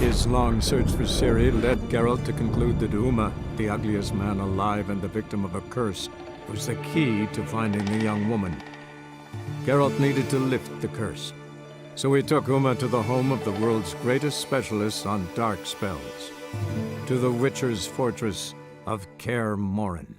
His long search for Ciri led Geralt to conclude that Uma, the ugliest man alive and the victim of a curse, was the key to finding the young woman. Geralt needed to lift the curse, so he took Uma to the home of the world's greatest specialist on dark spells, to the Witcher's fortress of Kaer Morhen.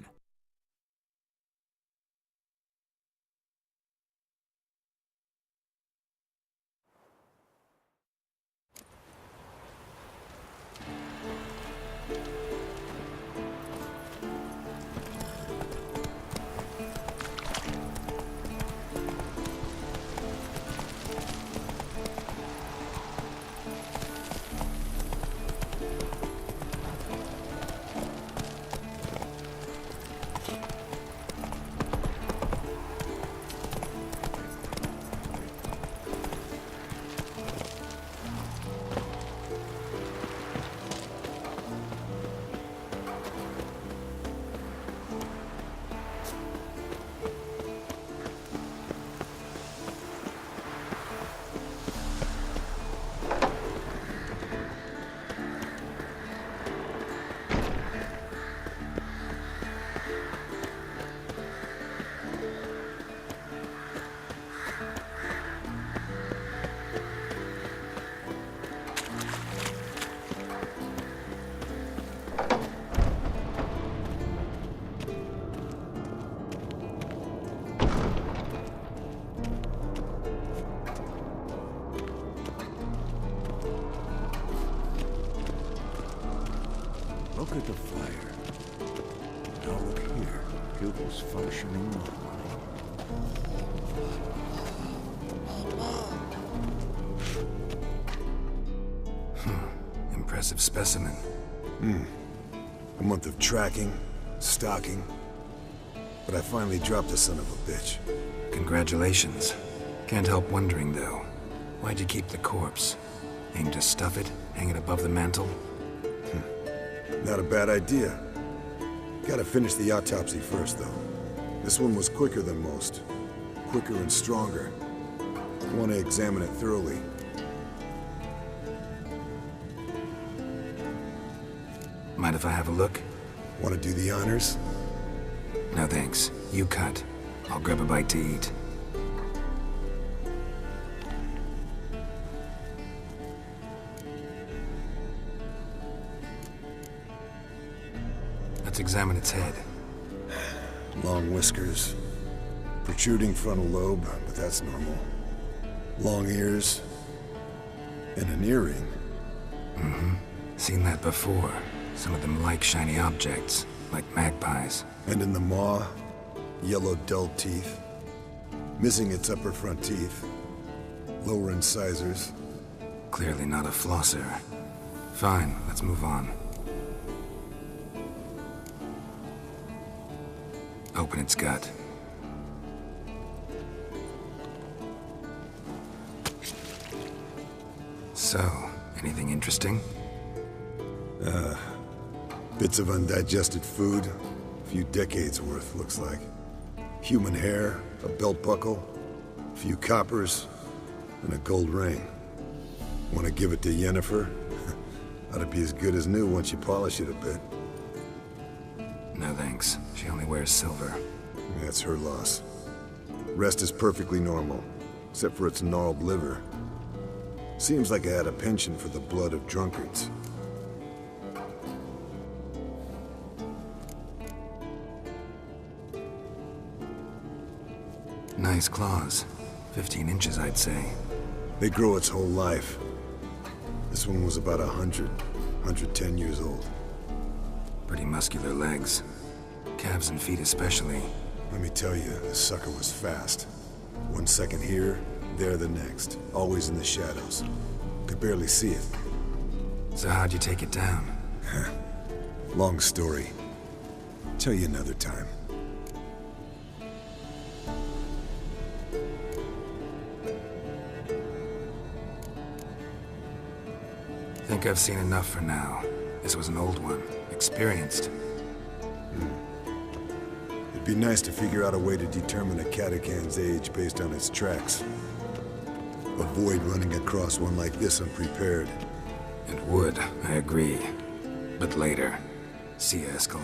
Look at the fire. Now look here. Pupils functioning normally. Impressive specimen. A month of tracking, stalking. But I finally dropped the son of a bitch. Congratulations. Can't help wondering, though. Why'd you keep the corpse? Aim to stuff it? Hang it above the mantle? Not a bad idea. Gotta finish the autopsy first, though. This one was quicker than most. Quicker and stronger. Want to examine it thoroughly. Mind if I have a look? Want to do the honors? No thanks. You cut. I'll grab a bite to eat. Let's examine its head. Long whiskers. Protruding frontal lobe, but that's normal. Long ears. And an earring. Seen that before. Some of them like shiny objects, like magpies. And in the maw, yellow dull teeth. Missing its upper front teeth. Lower incisors. Clearly not a flosser. Fine, let's move on. Open its gut. So, anything interesting? Bits of undigested food. A few decades worth, looks like. Human hair, a belt buckle, a few coppers, and a gold ring. Want to give it to Yennefer? Ought to be as good as new once you polish it a bit. No thanks. She only wears silver. That's her loss. Rest is perfectly normal, except for its gnarled liver. Seems like I had a penchant for the blood of drunkards. Nice claws. 15 inches, I'd say. They grow its whole life. This one was about 110 years old. Pretty muscular legs. Calves and feet especially. Let me tell you, this sucker was fast. 1 second here, there the next. Always in the shadows. Could barely see it. So how'd you take it down? Long story. Tell you another time. Think I've seen enough for now. This was an old one. Experienced. It'd be nice to figure out a way to determine a Katakan's age based on its tracks. Avoid running across one like this unprepared. It would, I agree. But later. See you, Eskel.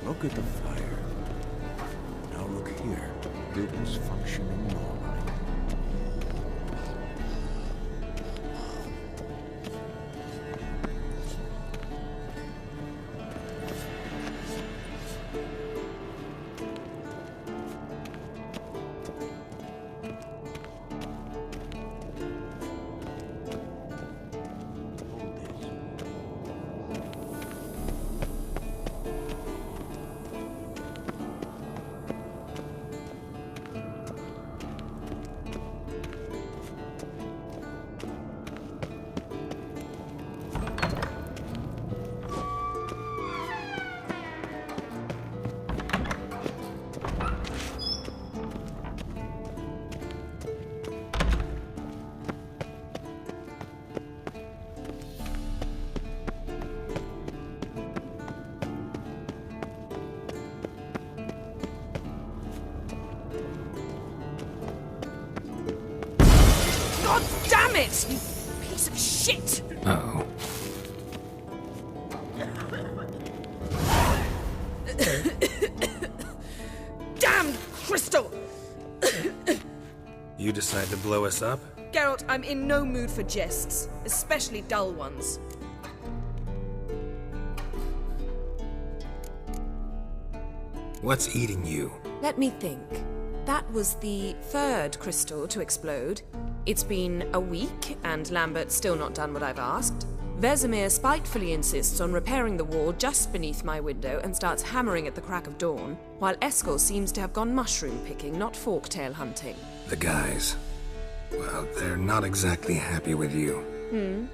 Look at the fire. Now look here. Dougal's functioning normally. Hold this. God damn it! You piece of shit! Uh-oh. Damn crystal! You decide to blow us up? Geralt, I'm in no mood for jests, especially dull ones. What's eating you? Let me think. That was the third crystal to explode. It's been a week, and Lambert's still not done what I've asked. Vesemir spitefully insists on repairing the wall just beneath my window and starts hammering at the crack of dawn, while Eskel seems to have gone mushroom picking, not forktail hunting. The guys. Well, they're not exactly happy with you.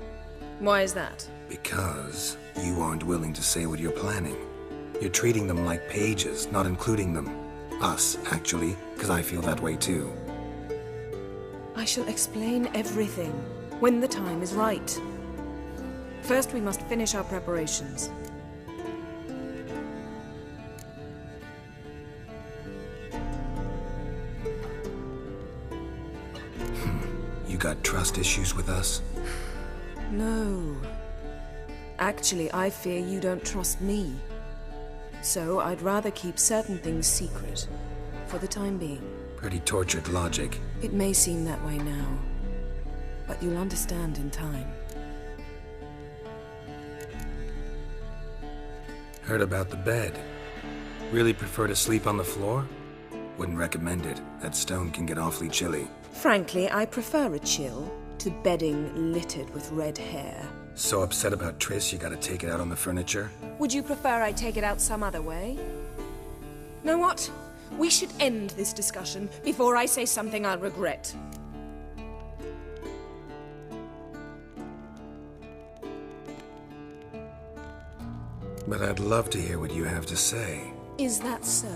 Why is that? Because you aren't willing to say what you're planning. You're treating them like pages, not including them. Us, actually, because I feel that way too. I shall explain everything when the time is right. First, we must finish our preparations. You got trust issues with us? No. Actually, I fear you don't trust me. So I'd rather keep certain things secret, for the time being. Pretty tortured logic. It may seem that way now, but you'll understand in time. Heard about the bed. Really prefer to sleep on the floor? Wouldn't recommend it. That stone can get awfully chilly. Frankly, I prefer a chill to bedding littered with red hair. So upset about Triss you gotta take it out on the furniture? Would you prefer I take it out some other way? Know what? We should end this discussion before I say something I'll regret. But I'd love to hear what you have to say. Is that so?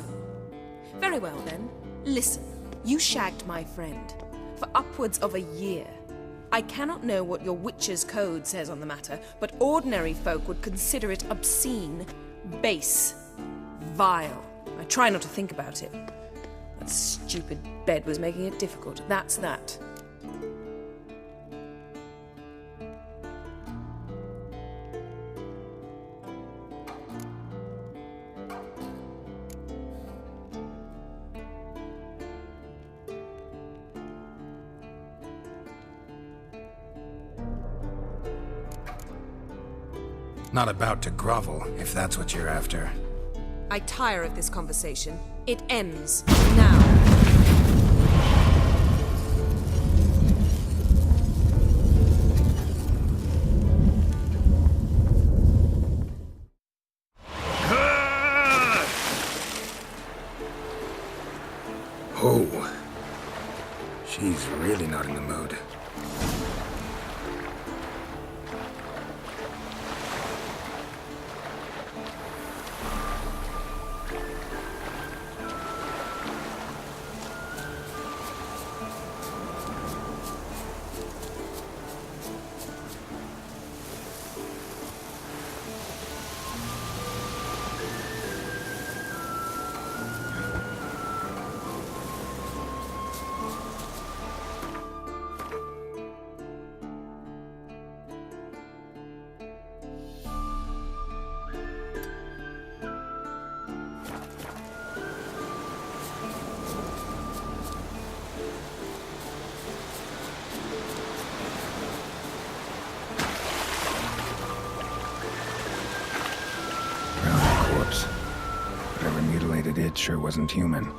Very well then. Listen, you shagged my friend for upwards of a year. I cannot know what your witch's code says on the matter, but ordinary folk would consider it obscene, base, vile. I try not to think about it. That stupid bed was making it difficult. That's that. Not about to grovel, if that's what you're after. I tire of this conversation. It ends now. Oh. She's really not in the mood. sure wasn't human.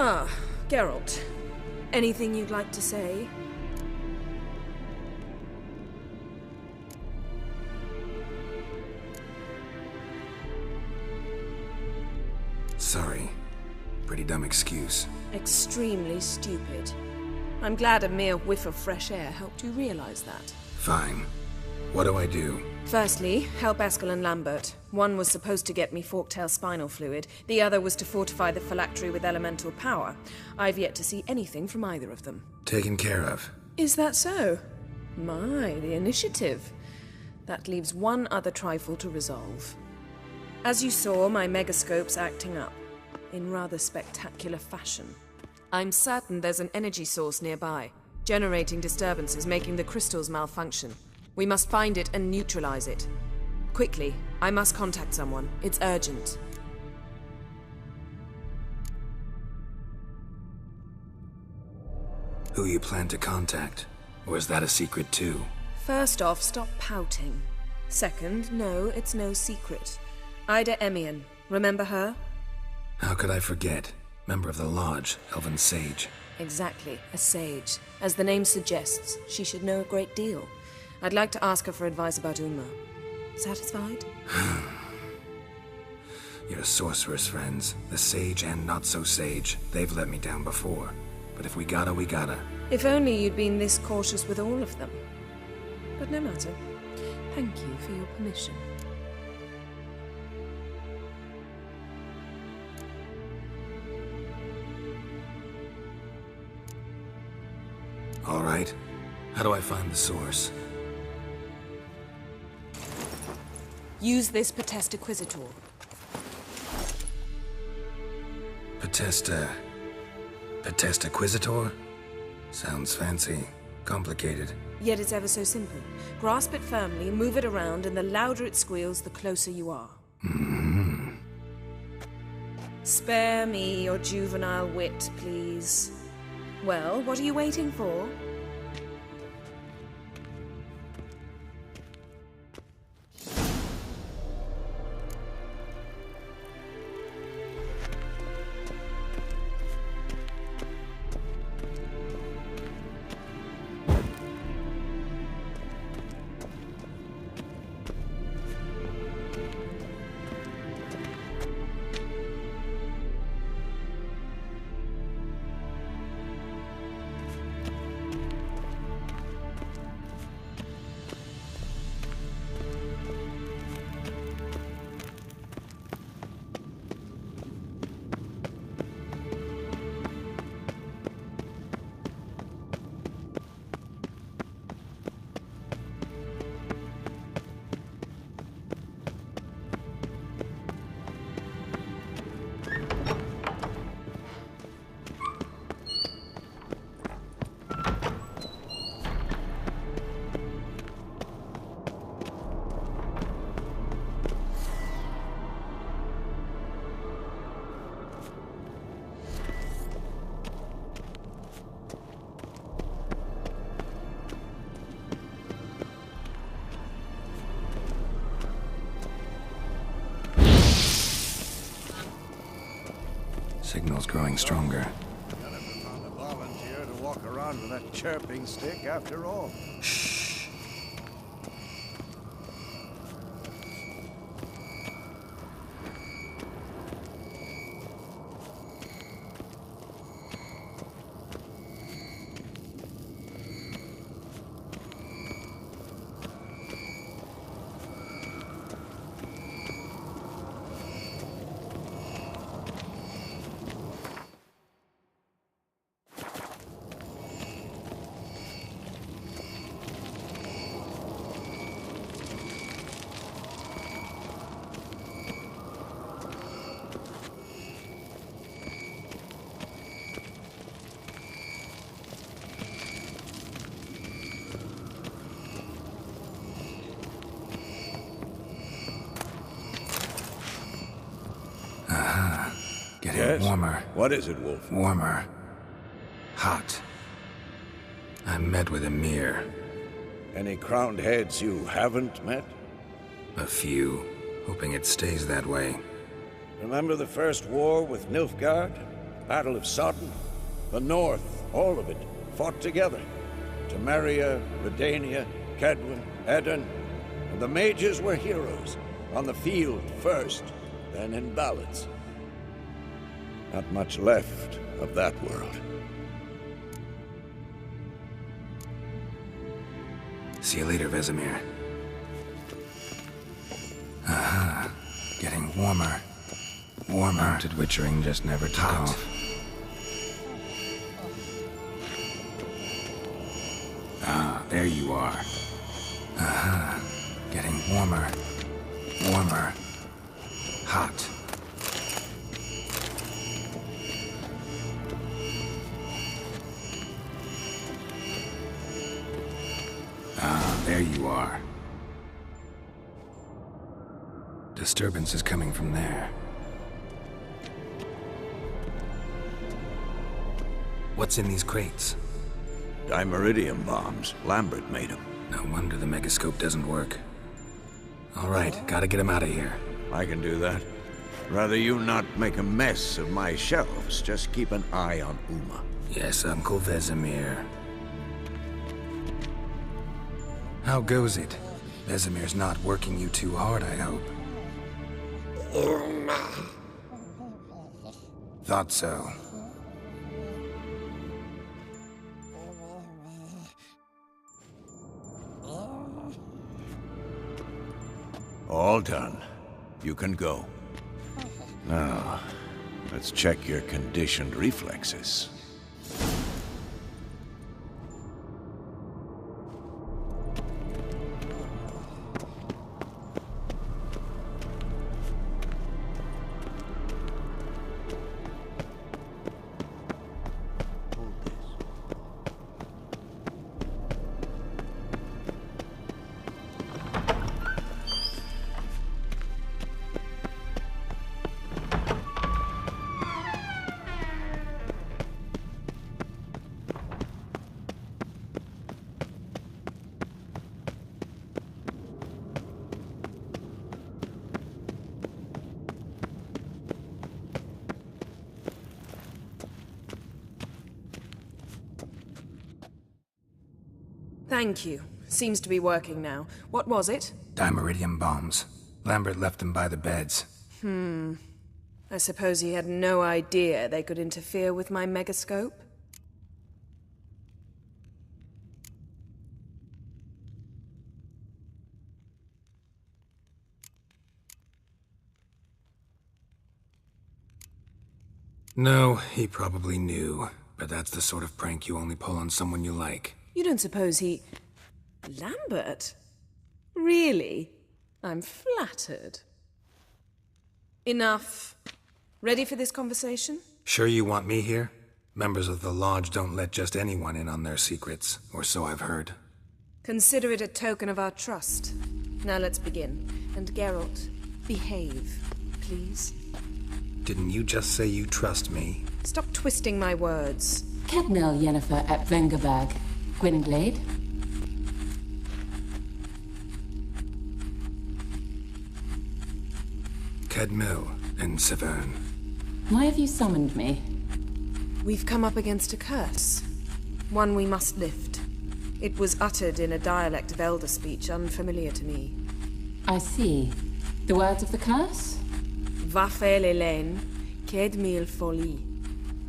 Ah, Geralt. Anything you'd like to say? Sorry. Pretty dumb excuse. Extremely stupid. I'm glad a mere whiff of fresh air helped you realize that. Fine. What do I do? Firstly, help Eskel and Lambert. One was supposed to get me forktail spinal fluid, the other was to fortify the phylactery with elemental power. I've yet to see anything from either of them. Taken care of. Is that so? My, the initiative. That leaves one other trifle to resolve. As you saw, my megascope's acting up, in rather spectacular fashion. I'm certain there's an energy source nearby, generating disturbances, making the crystals malfunction. We must find it and neutralize it. Quickly, I must contact someone. It's urgent. Who you plan to contact? Or is that a secret too? First off, stop pouting. Second, no, it's no secret. Ida Emian. Remember her? How could I forget? Member of the Lodge, Elven Sage. Exactly, a sage. As the name suggests, she should know a great deal. I'd like to ask her for advice about Uma. Satisfied? Your sorceress friends, the sage and not so sage, they've let me down before. But if we gotta, we gotta. If only you'd been this cautious with all of them. But no matter. Thank you for your permission. All right. How do I find the source? Use this Potestaquizitor. Potestaquizitor? Sounds fancy. Complicated. Yet it's ever so simple. Grasp it firmly, move it around, and the louder it squeals, the closer you are. Spare me your juvenile wit, please. Well, what are you waiting for? Signal's growing stronger. None of them found a volunteer to walk around with that chirping stick after all. Shh. Getting warmer. What is it, Wolf? Warmer. Hot. I'm met with Emir. Any crowned heads you haven't met? A few. Hoping it stays that way. Remember the first war with Nilfgaard? Battle of Sodden, the North, all of it, fought together. Temeria, Redania, Kedwen, Eden, and the mages were heroes, on the field first, then in ballads. Not much left of that world. See you later, Vesemir. Aha. Getting warmer. Warmer. Mounted witchering just never took off. Ah, there you are. Aha. Getting warmer. Warmer. Hot. Ah, there you are. Disturbance is coming from there. What's in these crates? Dimeridium bombs. Lambert made them. No wonder the megascope doesn't work. All right, gotta get him out of here. I can do that. Rather you not make a mess of my shelves. Just keep an eye on Uma. Yes, Uncle Vesemir. How goes it? Vesemir's not working you too hard, I hope. Thought so. All done. You can go. Now, let's check your conditioned reflexes. Thank you. Seems to be working now. What was it? Dimeridium bombs. Lambert left them by the beds. I suppose he had no idea they could interfere with my megascope? No, he probably knew. But that's the sort of prank you only pull on someone you like. You don't suppose he... Lambert? Really? I'm flattered. Enough. Ready for this conversation? Sure you want me here? Members of the Lodge don't let just anyone in on their secrets, or so I've heard. Consider it a token of our trust. Now let's begin. And Geralt, behave, please. Didn't you just say you trust me? Stop twisting my words. Kednel Yennefer at Vengerberg. Gwynglade? Kedmil and Severn. Why have you summoned me? We've come up against a curse. One we must lift. It was uttered in a dialect of Elder speech unfamiliar to me. I see. The words of the curse? Vafel Elen, Kedmil Foli.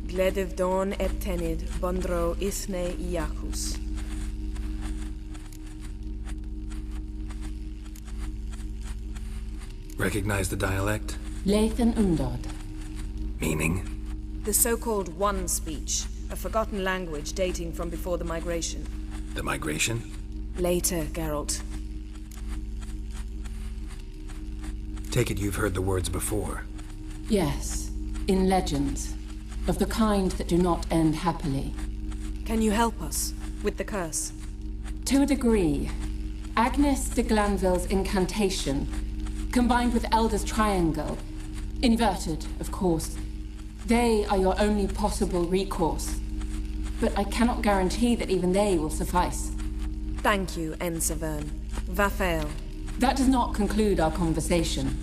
Gledev Don Ertenid, Bondro Isne Iacus. Recognize the dialect? Lathan Undod. Meaning? The so-called One speech, a forgotten language dating from before the migration. The migration? Later, Geralt. Take it you've heard the words before. Yes, in legends. Of the kind that do not end happily. Can you help us with the curse? To a degree. Agnes de Glanville's incantation, combined with Elder's triangle, inverted, of course. They are your only possible recourse. But I cannot guarantee that even they will suffice. Thank you, En Severn. Vafel. That does not conclude our conversation.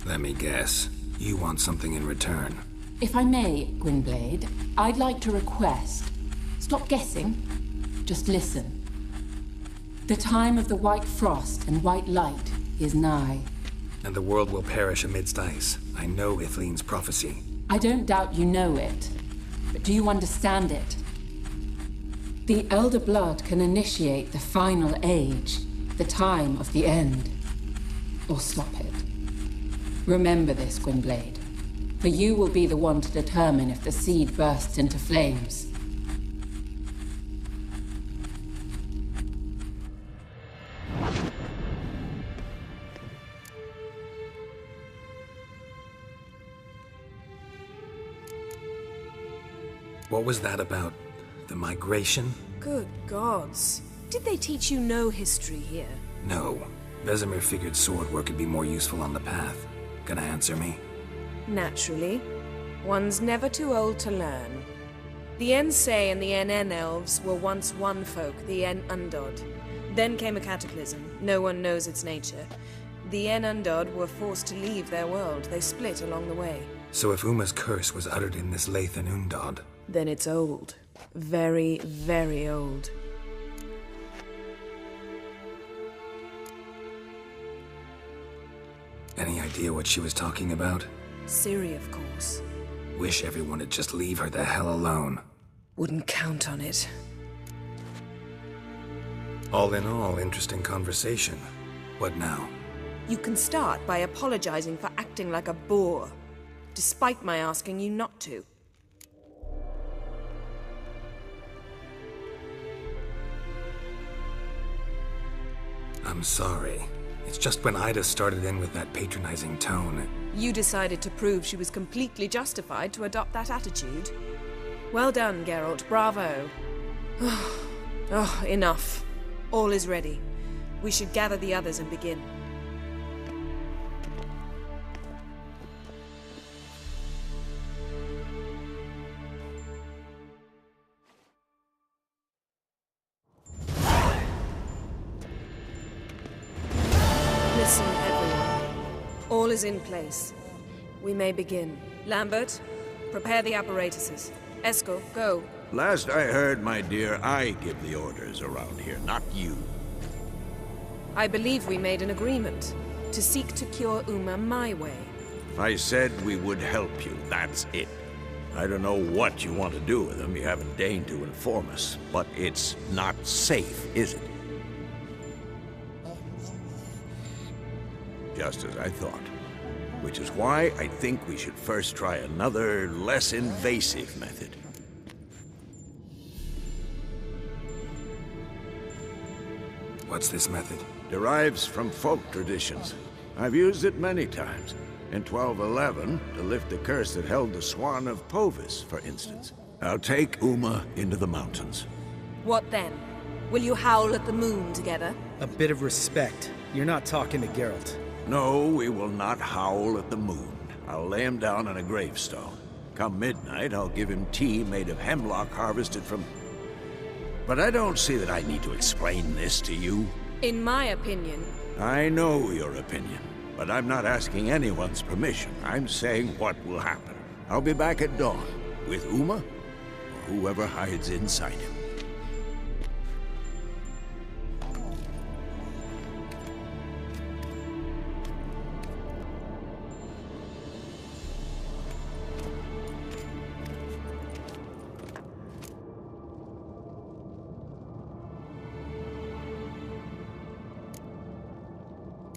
Let me guess. You want something in return. If I may, Gwynblade, I'd like to request. Stop guessing. Just listen. The time of the white frost and white light is nigh. And the world will perish amidst ice. I know Ithleen's prophecy. I don't doubt you know it. But do you understand it? The Elder Blood can initiate the final age, the time of the end. Or stop it. Remember this, Gwynblade. For you will be the one to determine if the seed bursts into flames. What was that about? The migration? Good gods. Did they teach you no history here? No. Vesemir figured sword work could be more useful on the path. Gonna answer me? Naturally. One's never too old to learn. The Ensei and the NN elves were once one folk, the En Undod. Then came a cataclysm. No one knows its nature. The En Undod were forced to leave their world. They split along the way. So if Uma's curse was uttered in this Lathan Undod, Then it's old. Very, very old. any idea what she was talking about? Ciri, of course. Wish everyone would just leave her the hell alone. Wouldn't count on it. All in all, interesting conversation. What now? You can start by apologizing for acting like a boor, despite my asking you not to. I'm sorry. It's just when Ida started in with that patronizing tone. You decided to prove she was completely justified to adopt that attitude. Well done, Geralt. Bravo. Oh, enough. All is ready. We should gather the others and begin. Listen, everyone. All is in place. We may begin. Lambert, prepare the apparatuses. Eskel, go. Last I heard, my dear, I give the orders around here, not you. I believe we made an agreement to seek to cure Uma my way. I said we would help you, that's it. I don't know what you want to do with them, you haven't deigned to inform us, but it's not safe, is it? Just as I thought. Which is why I think we should first try another, less invasive method. What's this method? Derives from folk traditions. I've used it many times. In 1211, to lift the curse that held the Swan of Povis, for instance. I'll take Uma into the mountains. What then? Will you howl at the moon together? A bit of respect. You're not talking to Geralt. No, we will not howl at the moon. I'll lay him down on a gravestone. Come midnight, I'll give him tea made of hemlock harvested from... But I don't see that I need to explain this to you. In my opinion... I know your opinion, but I'm not asking anyone's permission. I'm saying what will happen. I'll be back at dawn, with Uma, or whoever hides inside him.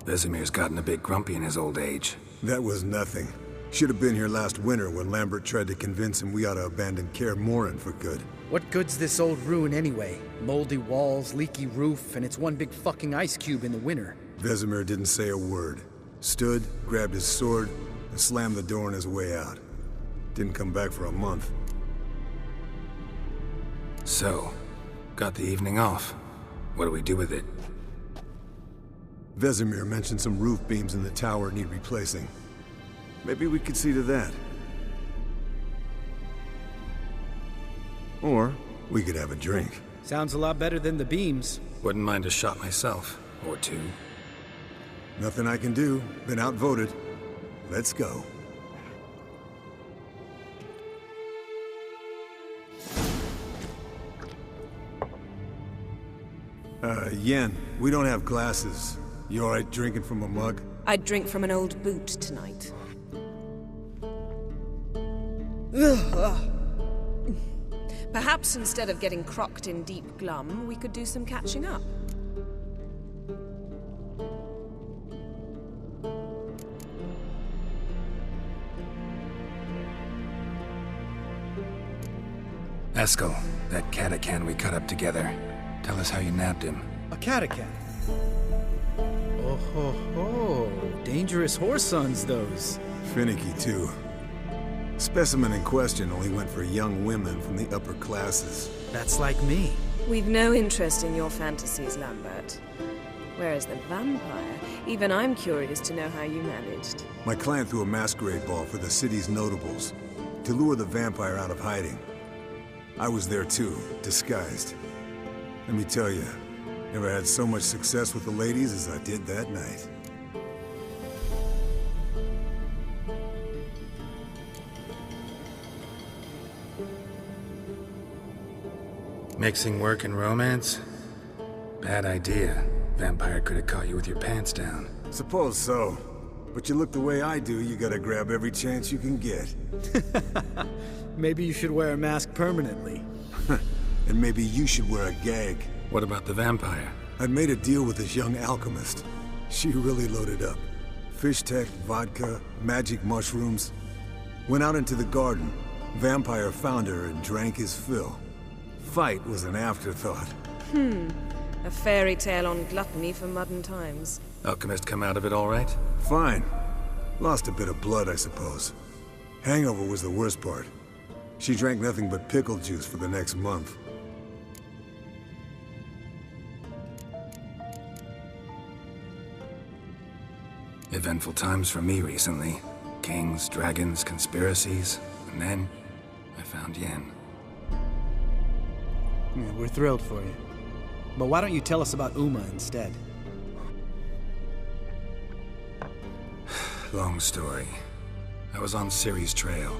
Vesemir's gotten a bit grumpy in his old age. That was nothing. Should have been here last winter when Lambert tried to convince him we ought to abandon Kaer Morhen for good. What good's this old ruin anyway? Moldy walls, leaky roof, and it's one big fucking ice cube in the winter. Vesemir didn't say a word. Stood, grabbed his sword, and slammed the door on his way out. Didn't come back for a month. So, got the evening off. What do we do with it? Vesemir mentioned some roof beams in the tower need replacing. Maybe we could see to that. Or we could have a drink. Sounds a lot better than the beams. Wouldn't mind a shot myself. Or two. Nothing I can do. Been outvoted. let's go. Yen, we don't have glasses. You alright drinking from a mug? I'd drink from an old boot tonight. Perhaps instead of getting crocked in deep glum, we could do some catching up. Eskel, that Catacan we cut up together. Tell us how you nabbed him. A Catacan. Oh ho ho. Dangerous horse sons, those. Finicky, too. Specimen in question only went for young women from the upper classes. That's like me. We've no interest in your fantasies, Lambert. Whereas the vampire, even I'm curious to know how you managed. My clan threw a masquerade ball for the city's notables to lure the vampire out of hiding. I was there too, disguised. Let me tell you, never had so much success with the ladies as I did that night. Mixing work and romance? Bad idea. Vampire could have caught you with your pants down. Suppose so. But you look the way I do, you gotta grab every chance you can get. Maybe you should wear a mask permanently. And maybe you should wear a gag. What about the vampire? I'd made a deal with this young alchemist. She really loaded up. Fish tech, vodka, magic mushrooms. Went out into the garden. Vampire found her and drank his fill. Fight was an afterthought. A fairy tale on gluttony for modern times. Alchemist come out of it all right? Fine. Lost a bit of blood, I suppose. Hangover was the worst part. She drank nothing but pickle juice for the next month. Eventful times for me recently. Kings, dragons, conspiracies. And then, I found Yen. Yeah, we're thrilled for you. But why don't you tell us about Uma instead? Long story. I was on Ciri's trail.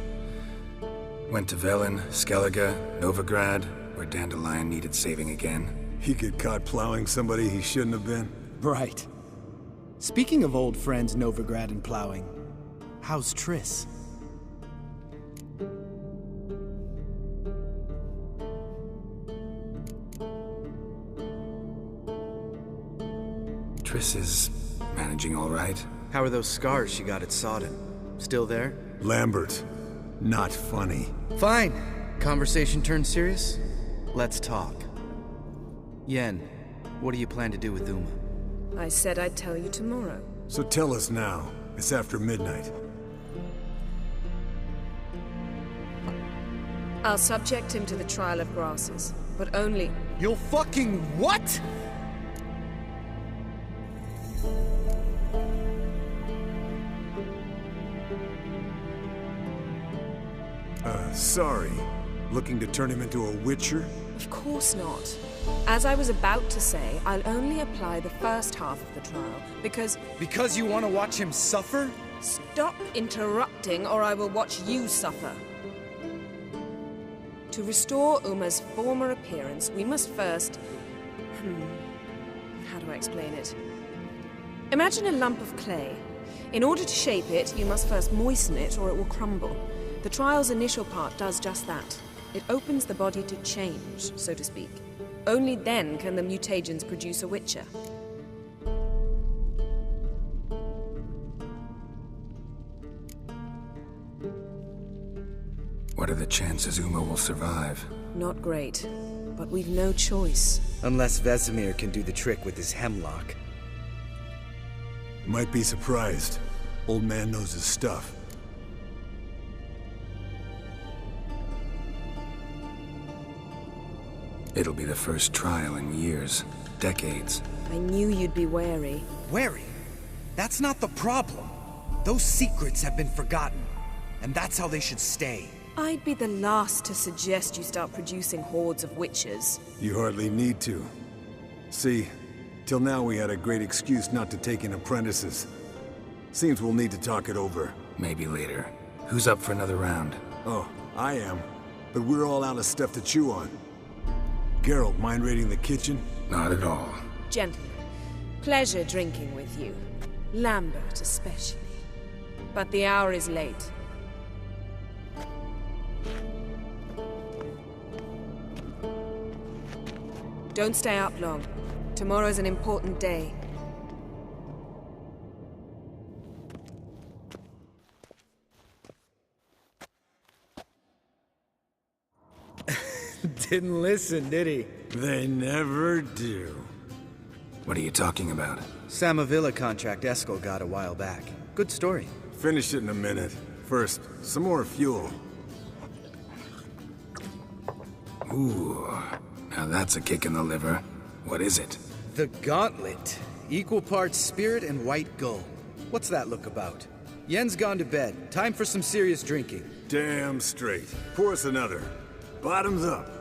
Went to Velen, Skellige, Novigrad, where Dandelion needed saving again. He get caught plowing somebody he shouldn't have been. Right. Speaking of old friends Novigrad and plowing, how's Triss? Triss is managing all right. How are those scars she got at Sodden? Still there? Lambert. Not funny. Fine. Conversation turned serious? Let's talk. Yen, what do you plan to do with Uma? I said I'd tell you tomorrow. So tell us now. It's after midnight. I'll subject him to the trial of grasses, but only... You'll fucking what? Sorry. Looking to turn him into a witcher? Of course not. As I was about to say, I'll only apply the first half of the trial, because... Because you want to watch him suffer? Stop interrupting, or I will watch you suffer. To restore Uma's former appearance, we must first... How do I explain it? Imagine a lump of clay. In order to shape it, you must first moisten it, or it will crumble. The trial's initial part does just that. It opens the body to change, so to speak. Only then can the mutagens produce a witcher. What are the chances Uma will survive? Not great, but we've no choice. Unless Vesemir can do the trick with his hemlock. Might be surprised. Old man knows his stuff. It'll be the first trial in years, decades. I knew you'd be wary. Wary? That's not the problem. Those secrets have been forgotten, and that's how they should stay. I'd be the last to suggest you start producing hordes of witches. You hardly need to. See, till now we had a great excuse not to take in apprentices. Seems we'll need to talk it over. Maybe later. Who's up for another round? Oh, I am. But we're all out of stuff to chew on. Geralt, mind raiding the kitchen? Not at all. Gentlemen, pleasure drinking with you. Lambert especially. But the hour is late. Don't stay up long. Tomorrow's an important day. Didn't listen, did he? They never do. What are you talking about? Samavilla contract Eskel got a while back. Good story. Finish it in a minute. First, some more fuel. Ooh, now that's a kick in the liver. What is it? The Gauntlet. Equal parts spirit and white gull. What's that look about? Yen's gone to bed. Time for some serious drinking. Damn straight. Pour us another. Bottoms up.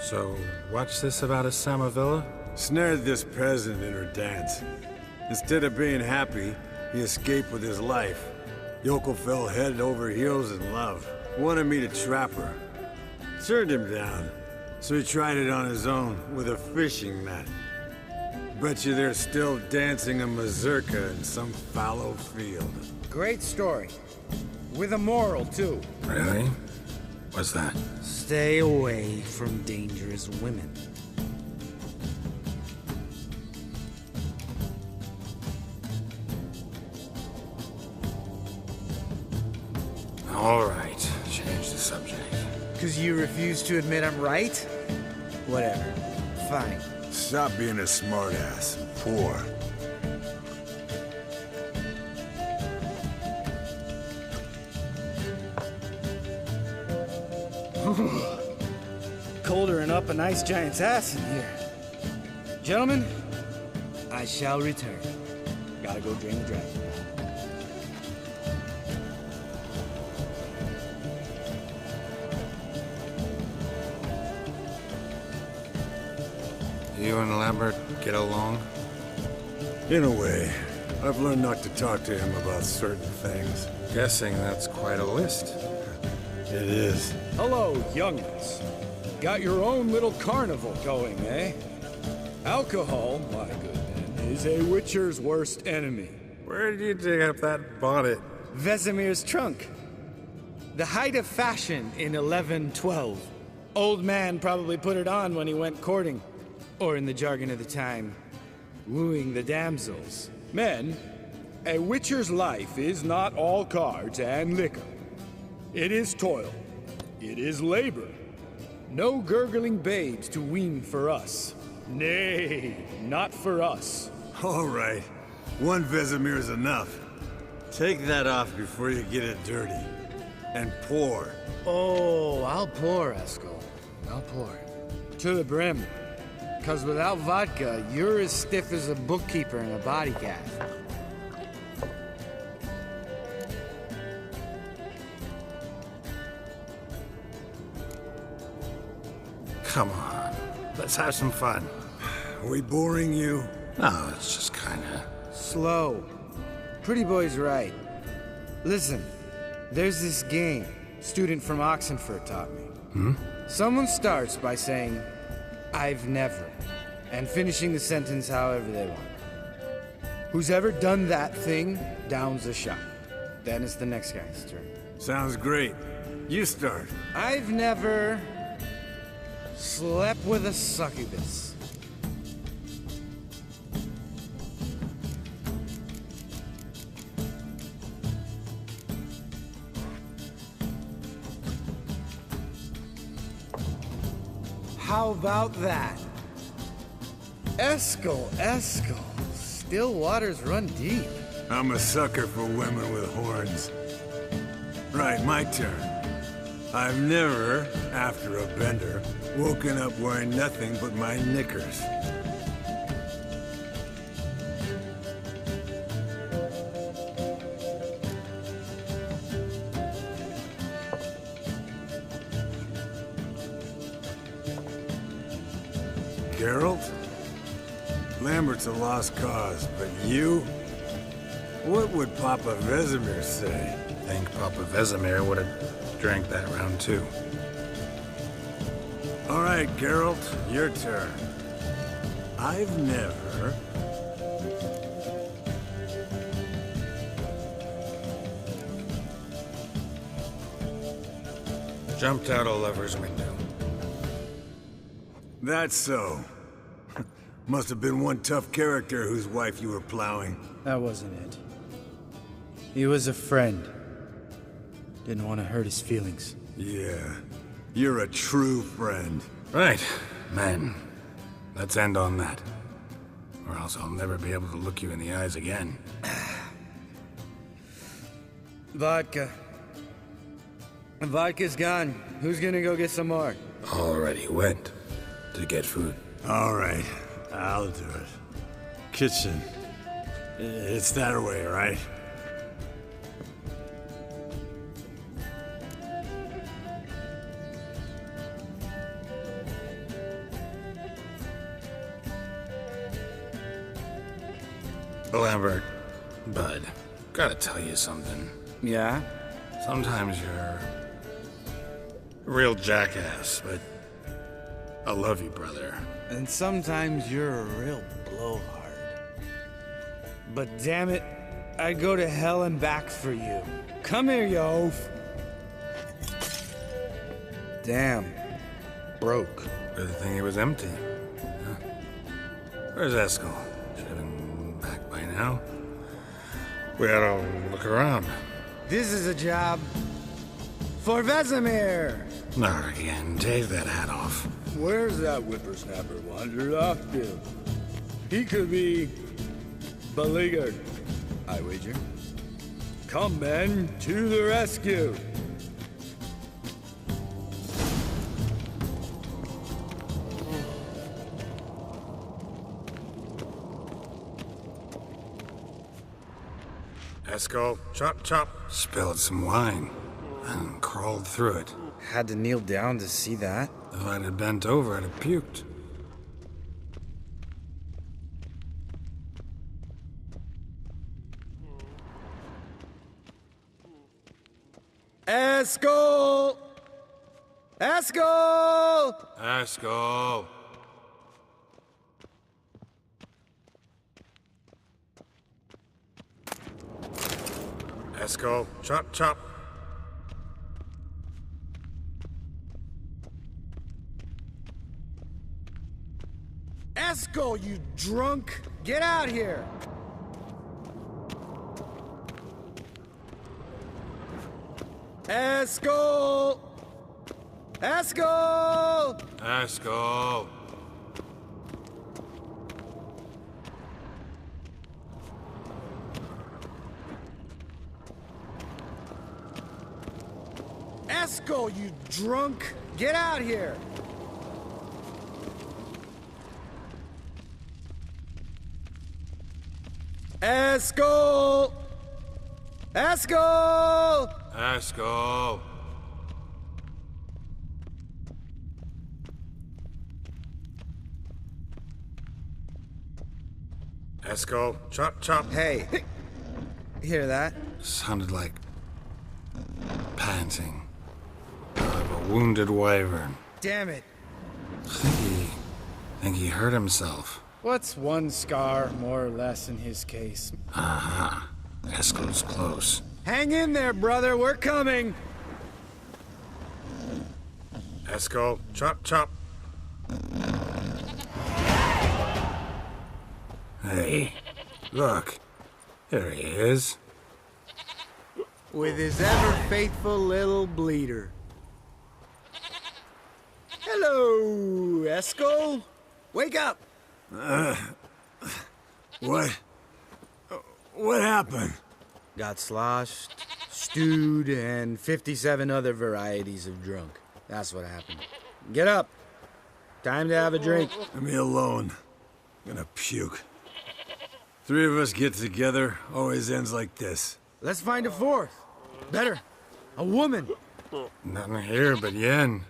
So, what's this about a Samavilla? Snared this peasant in her dance. Instead of being happy, he escaped with his life. Yoko fell head over heels in love. Wanted me to trap her. Turned him down. So he tried it on his own with a fishing net. Bet you they're still dancing a mazurka in some fallow field. Great story. With a moral, too. Really? What's that? Stay away from dangerous women. All right, change the subject. Because you refuse to admit I'm right? Whatever. Fine. Stop being a smartass. Poor. Colder and up a nice giant's ass in here. Gentlemen, I shall return. Gotta go drain the dragon. You and Lambert get along? In a way. I've learned not to talk to him about certain things. Guessing that's quite a list. It is. Hello, youngins. Got your own little carnival going, eh? Alcohol, my good man, is a witcher's worst enemy. Where did you dig up that bonnet? Vesemir's trunk. The height of fashion in 1112. Old man probably put it on when he went courting. Or in the jargon of the time, wooing the damsels. Men, a witcher's life is not all cards and liquor. It is toil. It is labor. No gurgling babes to wean for us. Nay, not for us. All right. One Vesemir's enough. Take that off before you get it dirty. And pour. Oh, I'll pour, Eskel. I'll pour. To the brim. 'Cause without vodka, you're as stiff as a bookkeeper in a body gaff. Come on, let's have some fun. Are we boring you? No, it's just kinda... Slow. Pretty boy's right. Listen, there's this game student from Oxenfurt taught me. Someone starts by saying, I've never, and finishing the sentence however they want. Who's ever done that thing downs a shot. Then it's the next guy's turn. Sounds great. You start. I've never slept with a succubus. How about that? Eskel, Eskel. Still waters run deep. I'm a sucker for women with horns. Right, my turn. I've never, after a bender, woken up wearing nothing but my knickers. Geralt? Lambert's a lost cause, but you? What would Papa Vesemir say? I think Papa Vesemir would have drank that round too. All right, Geralt, your turn. I've never... Jumped out a lover's window. That's so. Must have been one tough character whose wife you were plowing. That wasn't it. He was a friend. Didn't want to hurt his feelings. Yeah. You're a true friend. Right, men. Let's end on that. Or else I'll never be able to look you in the eyes again. Vodka. Vodka's gone. Who's gonna go get some more? Already went to get food. All right, I'll do it. Kitchen. It's that way, right? Lambert, bud, gotta tell you something. Yeah? Sometimes you're a real jackass, but I love you, brother. And sometimes you're a real blowhard. But damn it, I'd go to hell and back for you. Come here, you oaf. Damn. Broke. Good thing it was empty. Huh? Where's Eskel? Should have been back by now. We ought to look around. This is a job for Vesemir. Not again. Take that hat off. Where's that whippersnapper wandered off to? He could be beleaguered, I wager. Come, men, to the rescue. Eskel, chop chop. Spilled some wine and crawled through it. Had to kneel down to see that. If I'd have bent over, I'd have puked. Eskel! Eskel! Eskel! Eskel, chop chop. Eskel, you drunk! Get out here! Eskel! Eskel! Eskel! Eskel, you drunk! Get out here! Eskel! Eskel! Eskel! Eskel, chop chop. Hey, hear that? Sounded like panting of a wounded wyvern. Damn it. Think he hurt himself. What's one scar, more or less, in his case? Aha. Eskel's close. Hang in there, brother. We're coming. Eskel, chop chop. Hey, look. There he is. With his ever-faithful little bleeder. Hello, Eskel. Wake up. What? What happened? Got sloshed, stewed, and 57 other varieties of drunk. That's what happened. Get up. Time to have a drink. Leave me alone. I'm gonna puke. Three of us get together, always ends like this. Let's find a fourth. Better. A woman. Nothing here but Yen.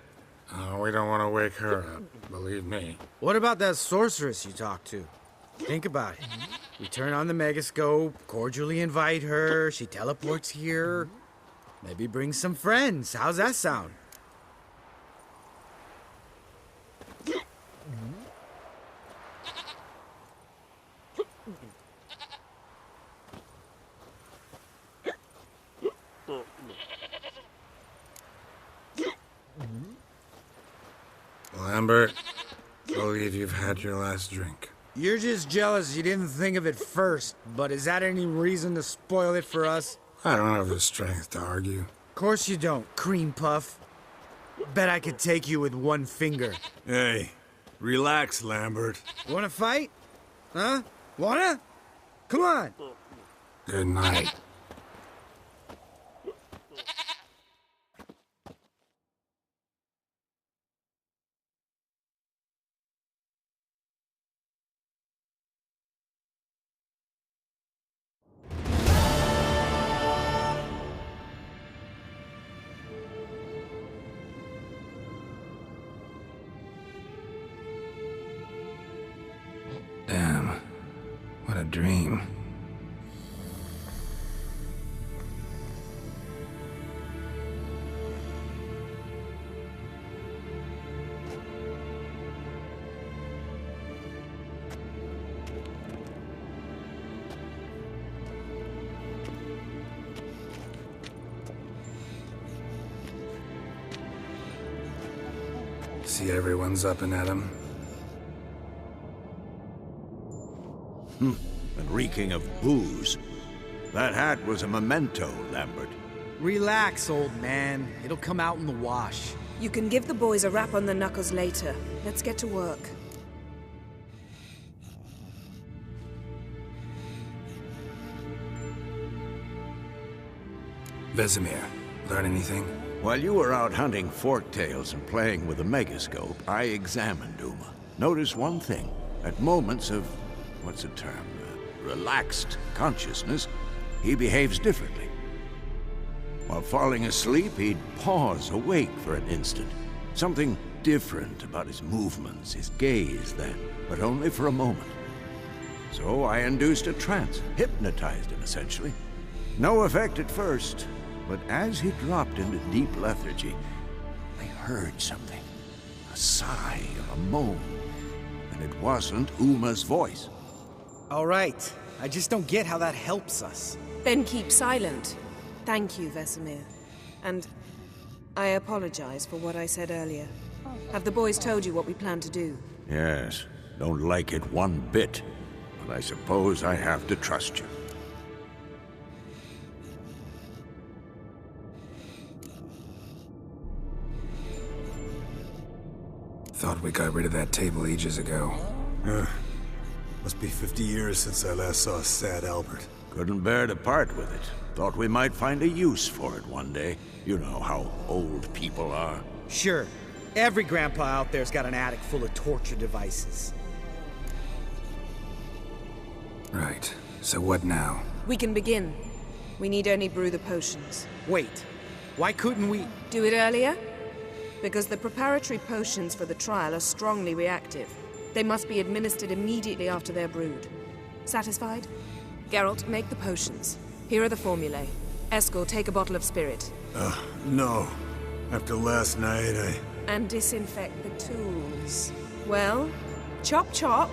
Oh, we don't want to wake her up, believe me. What about that sorceress you talked to? Think about it. We turn on the megascope, cordially invite her, she teleports here. Maybe bring some friends. How's that sound? Lambert, believe you've had your last drink. You're just jealous you didn't think of it first, but is that any reason to spoil it for us? I don't have the strength to argue. Of course you don't, cream puff. Bet I could take you with one finger. Hey, relax, Lambert. Wanna fight? Huh? Wanna? Come on. Good night. Damn. What a dream. See everyone's up and at 'em. And reeking of booze. That hat was a memento, Lambert. Relax, old man. It'll come out in the wash. You can give the boys a rap on the knuckles later. Let's get to work. Vesemir, learn anything? While you were out hunting forktails and playing with the megascope, I examined Uma. Notice one thing. At moments of, what's the term, relaxed consciousness, he behaves differently. While falling asleep, he'd pause, awake for an instant. Something different about his movements, his gaze then, but only for a moment. So I induced a trance, hypnotized him essentially. No effect at first, but as he dropped into deep lethargy, I heard something. A sigh or a moan. And it wasn't Uma's voice. All right. I just don't get how that helps us. Then keep silent. Thank you, Vesemir. And I apologize for what I said earlier. Have the boys told you what we plan to do? Yes, don't like it one bit, but I suppose I have to trust you. Thought we got rid of that table ages ago. Must be 50 years since I last saw sad Albert. Couldn't bear to part with it. Thought we might find a use for it one day. You know how old people are. Sure. Every grandpa out there's got an attic full of torture devices. Right. So what now? We can begin. We need only brew the potions. Wait. Why couldn't we... Do it earlier? Because the preparatory potions for the trial are strongly reactive. They must be administered immediately after they're brewed. Satisfied? Geralt, make the potions. Here are the formulae. Eskel, take a bottle of spirit. No. After last night, And disinfect the tools. Well, chop chop.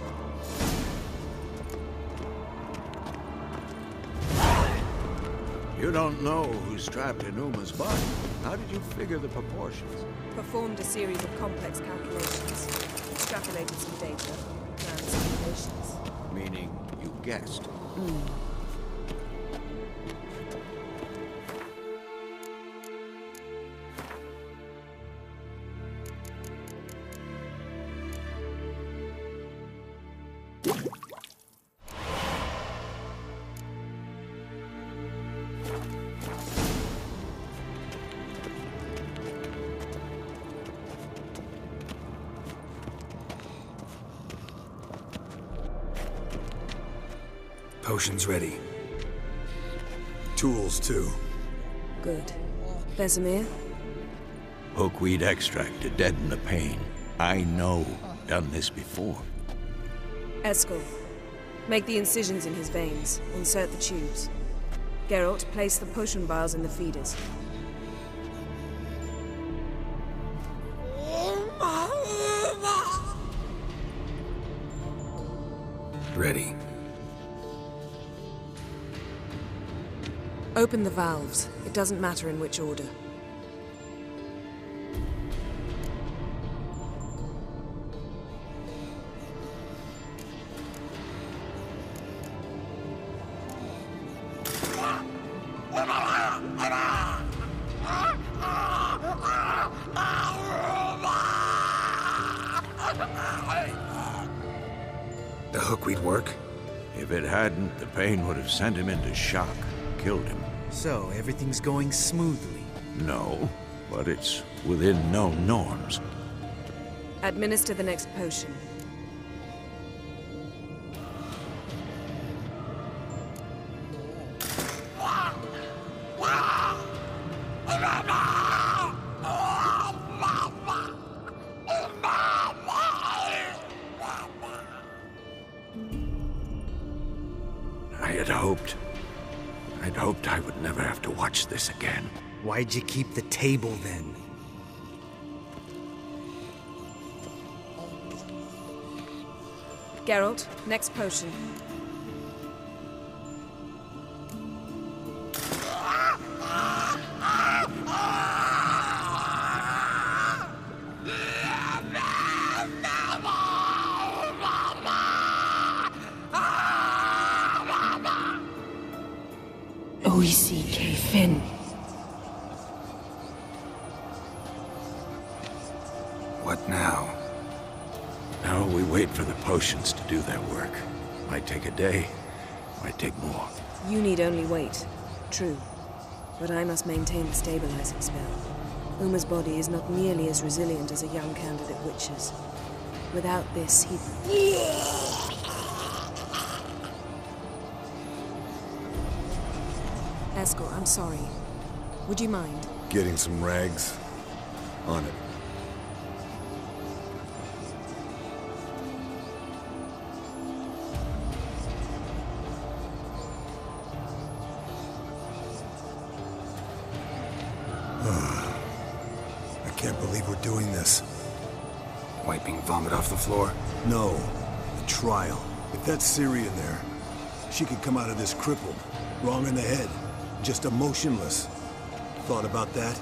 You don't know who's trapped in Uma's body. How did you figure the proportions? Performed a series of complex calculations. Extrapolated some data. Ran simulations. Meaning you guessed. Potion's ready. Tools, too. Good. Vesemir? Hookweed extract to deaden the pain. I know. Done this before. Eskel, make the incisions in his veins. Insert the tubes. Geralt, place the potion vials in the feeders. Ready. Open the valves. It doesn't matter in which order. The hookweed work? If it hadn't, the pain would have sent him into shock, killed him. So, everything's going smoothly. No, but it's within known norms. Administer the next potion. I'd hoped I would never have to watch this again. Why'd you keep the table then? Geralt, next potion. O-E-C-K Finn. What now? Now we wait for the potions to do their work. Might take a day, might take more. You need only wait. True. But I must maintain the stabilizing spell. Uma's body is not nearly as resilient as a young candidate witch's. Without this, he... Eskel, I'm sorry. Would you mind? Getting some rags? On it. I can't believe we're doing this. Wiping vomit off the floor? No. The trial. If that's Ciri in there, she could come out of this crippled, wrong in the head, just emotionless. Thought about that?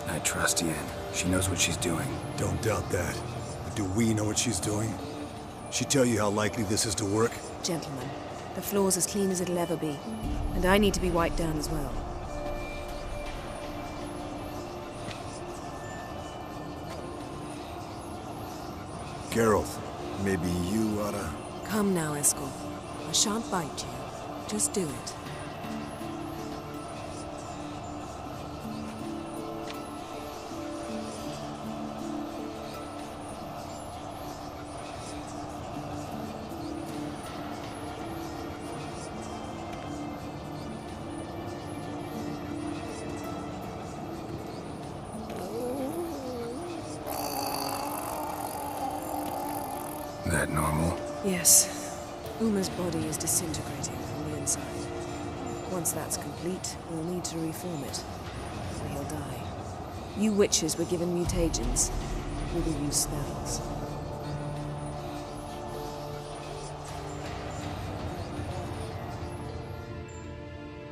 I trust Yen. She knows what she's doing. Don't doubt that. But do we know what she's doing? She tell you how likely this is to work? Gentlemen, the floor's as clean as it'll ever be. And I need to be wiped down as well. Geralt, maybe you oughta... Come now, Eskel. I shan't bite you. Just do it. That normal? Yes. Uma's body is disintegrating from the inside. Once that's complete, we'll need to reform it. Or he'll die. You witches were given mutagens. We will use spells.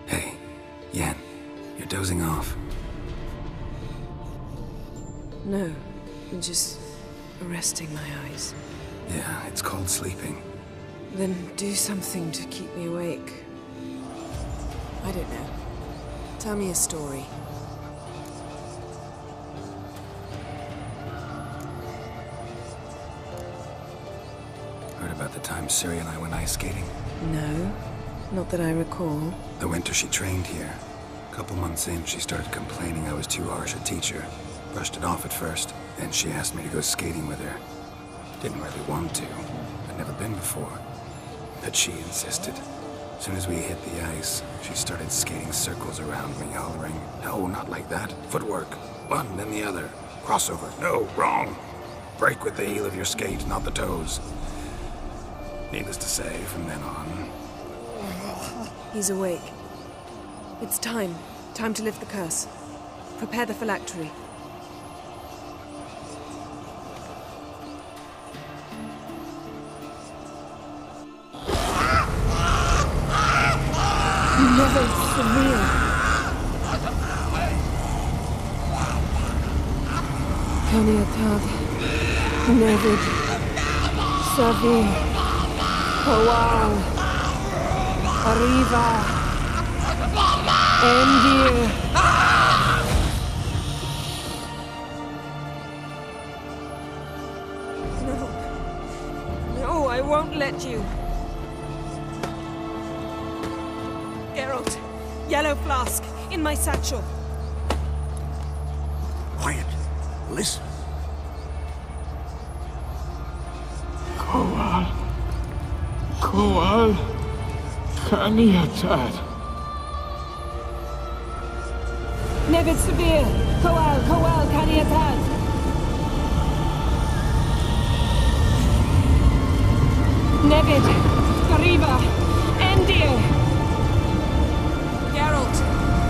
Hey, Yen, you're dozing off. No, I'm just resting my eyes. Yeah, it's called sleeping. Then do something to keep me awake. I don't know. Tell me a story. Heard about the time Ciri and I went ice skating? No, not that I recall. The winter she trained here. A couple months in, she started complaining I was too harsh a teacher. Brushed it off at first. Then she asked me to go skating with her. Didn't really want to. I'd never been before. But she insisted. As soon as we hit the ice, she started skating circles around me, hollering, "No, not like that. Footwork. One, then the other. Crossover. No, wrong. Break with the heel of your skate, not the toes." Needless to say, from then on... He's awake. It's time. Time to lift the curse. Prepare the phylactery. Never surreal. Kaniatag, Nevid, Savi, Hawal, Arriva, Endir. No. No, I won't let you. Geralt, yellow flask, in my satchel. Quiet. Listen. Koal, Kaniatad. Nevid Severe, Koal, Kaniatad. Nevid, Arriva, Endir. Geralt,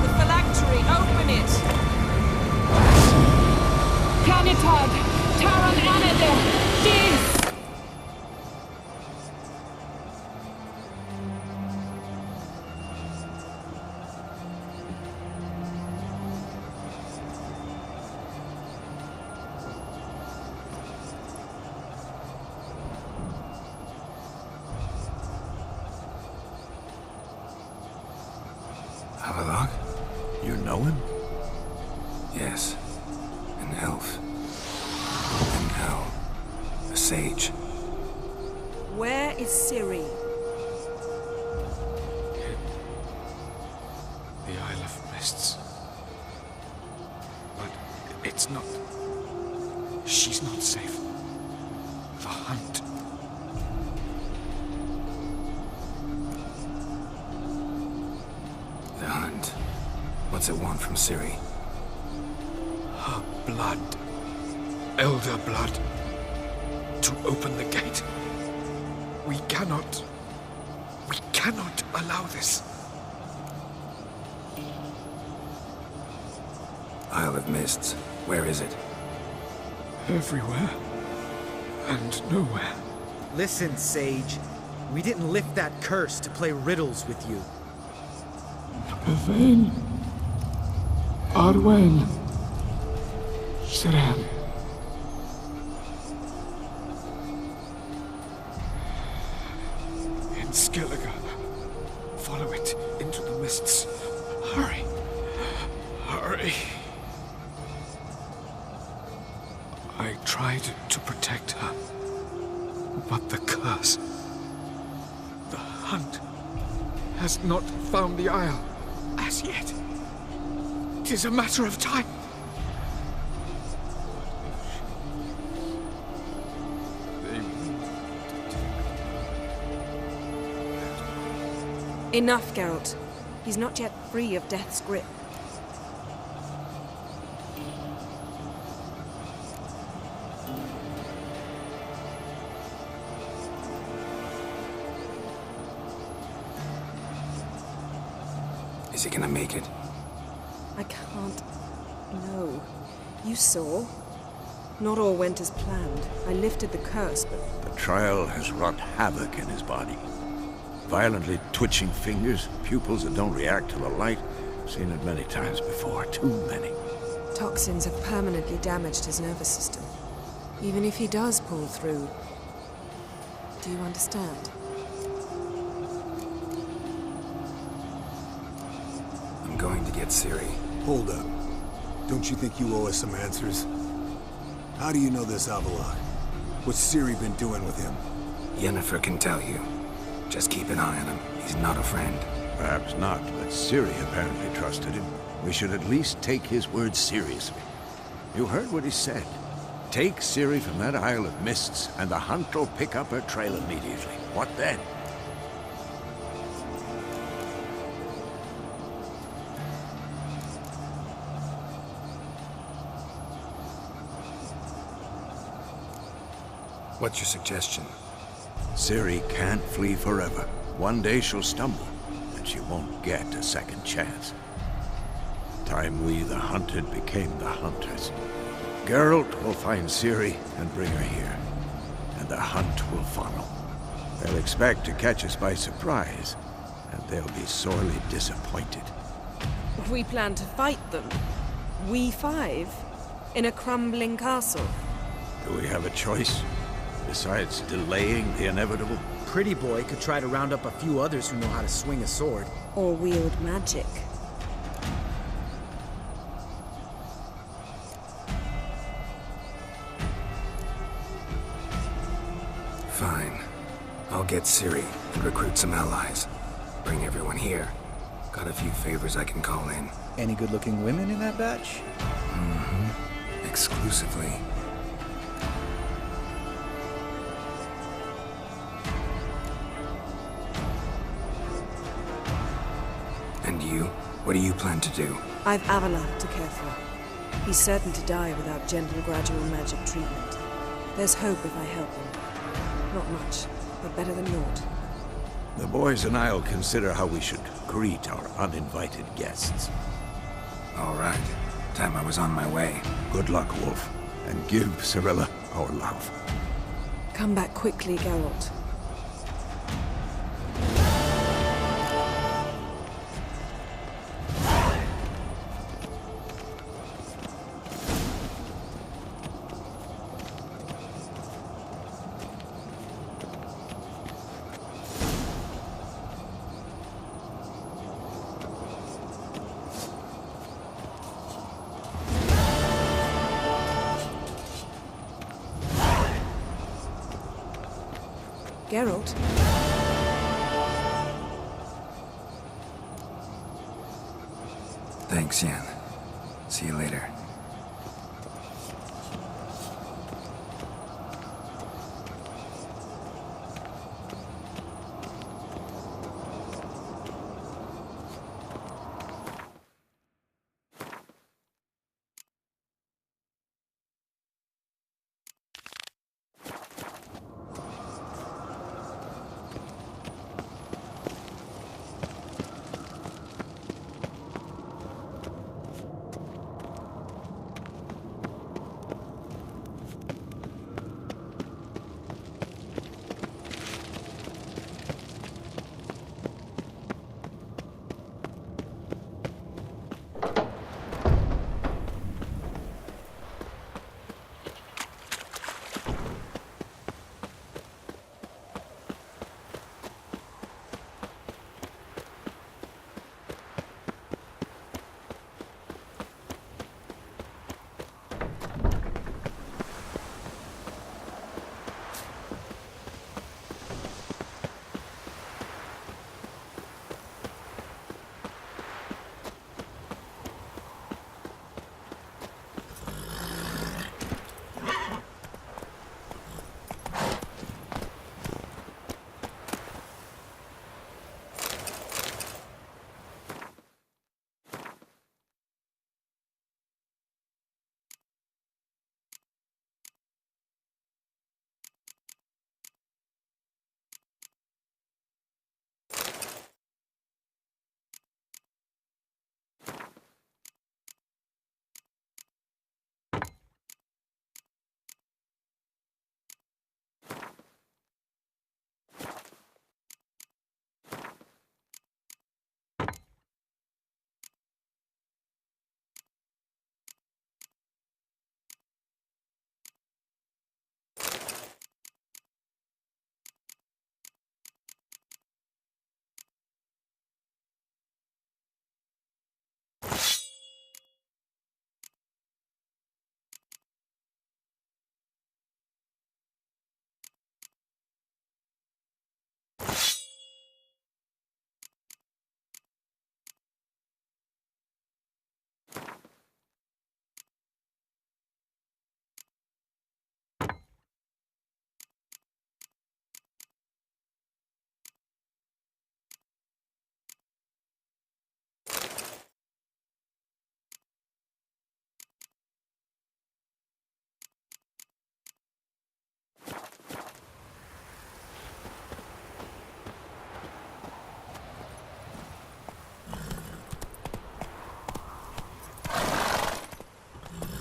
the phylactery, open it! Kanitad, Taran Anada, Dis! Avallac'h? You know him? Yes. An elf. And now, a sage. Where is Ciri? The Isle of Mists. But it's not... She's not safe. The hunt. The hunt. What's it want from Ciri? Her blood. Elder blood. To open the gate. We cannot allow this. Isle of Mists. Where is it? Everywhere. And nowhere. Listen, Sage. We didn't lift that curse to play riddles with you. Yvain. Arwen. Siran. In Skellige. Follow it into the mists. Hurry. Hurry. I tried to protect her. But the curse... The hunt... has not found the Isle. As yet. It is a matter of time. Enough, Geralt. He's not yet free of death's grip. Is he gonna make it? I can't... No. You saw. Not all went as planned. I lifted the curse, but... The trial has wrought havoc in his body. Violently twitching fingers, pupils that don't react to the light. Seen it many times before, too many. Toxins have permanently damaged his nervous system. Even if he does pull through... Do you understand? I'm going to get Ciri. Hold up. Don't you think you owe us some answers? How do you know this Avallac'h? What's Ciri been doing with him? Yennefer can tell you. Just keep an eye on him. He's not a friend. Perhaps not, but Ciri apparently trusted him. We should at least take his words seriously. You heard what he said. Take Ciri from that Isle of Mists, and the hunt will pick up her trail immediately. What then? What's your suggestion? Ciri can't flee forever. One day she'll stumble, and she won't get a second chance. Time we, the hunted, became the hunters. Geralt will find Ciri and bring her here, and the hunt will follow. They'll expect to catch us by surprise, and they'll be sorely disappointed. We plan to fight them. We five? In a crumbling castle? Do we have a choice? Besides delaying the inevitable? Pretty Boy could try to round up a few others who know how to swing a sword. Or wield magic. Fine. I'll get Ciri and recruit some allies. Bring everyone here. Got a few favors I can call in. Any good-looking women in that batch? Mm-hmm. Exclusively. And you? What do you plan to do? I've Avalar to care for. He's certain to die without gentle, gradual magic treatment. There's hope if I help him. Not much, but better than naught. The boys and I'll consider how we should greet our uninvited guests. All right. Time I was on my way. Good luck, Wolf. And give Cirilla our love. Come back quickly, Geralt. Geralt? Thanks, Yen. See you later.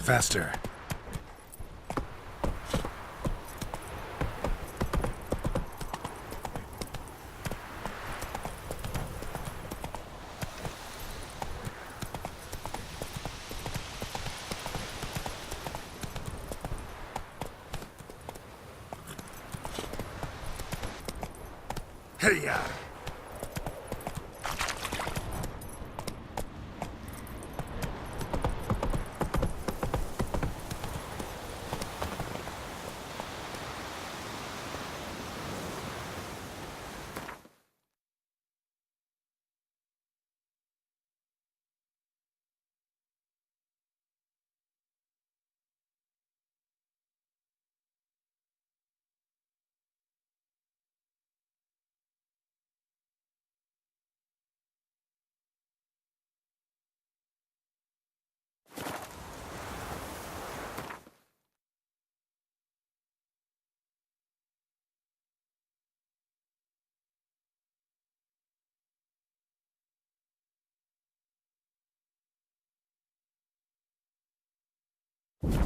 Faster. Hey-ya!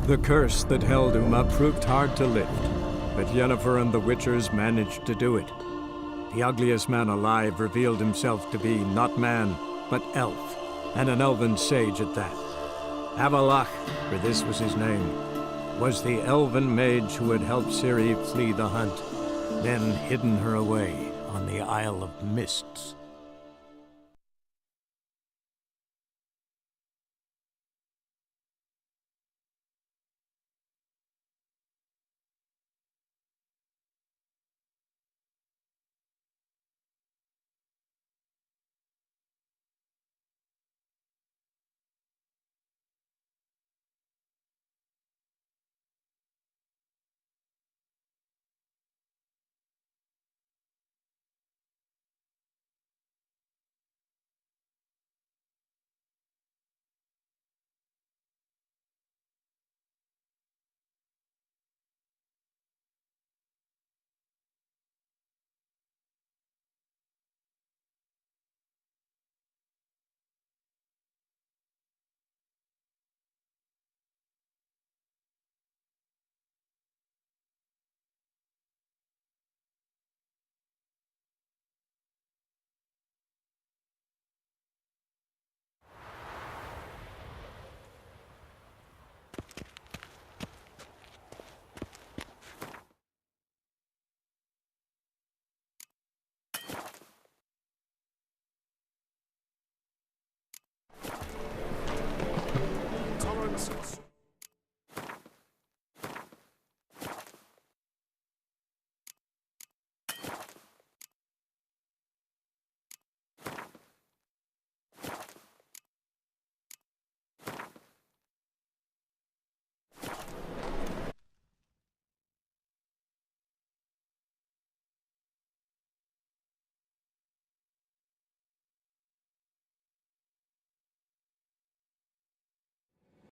The curse that held Uma proved hard to lift, but Yennefer and the Witchers managed to do it. The ugliest man alive revealed himself to be not man, but elf, and an elven sage at that. Avallac'h, for this was his name, was the elven mage who had helped Ciri flee the hunt, then hidden her away on the Isle of Mists.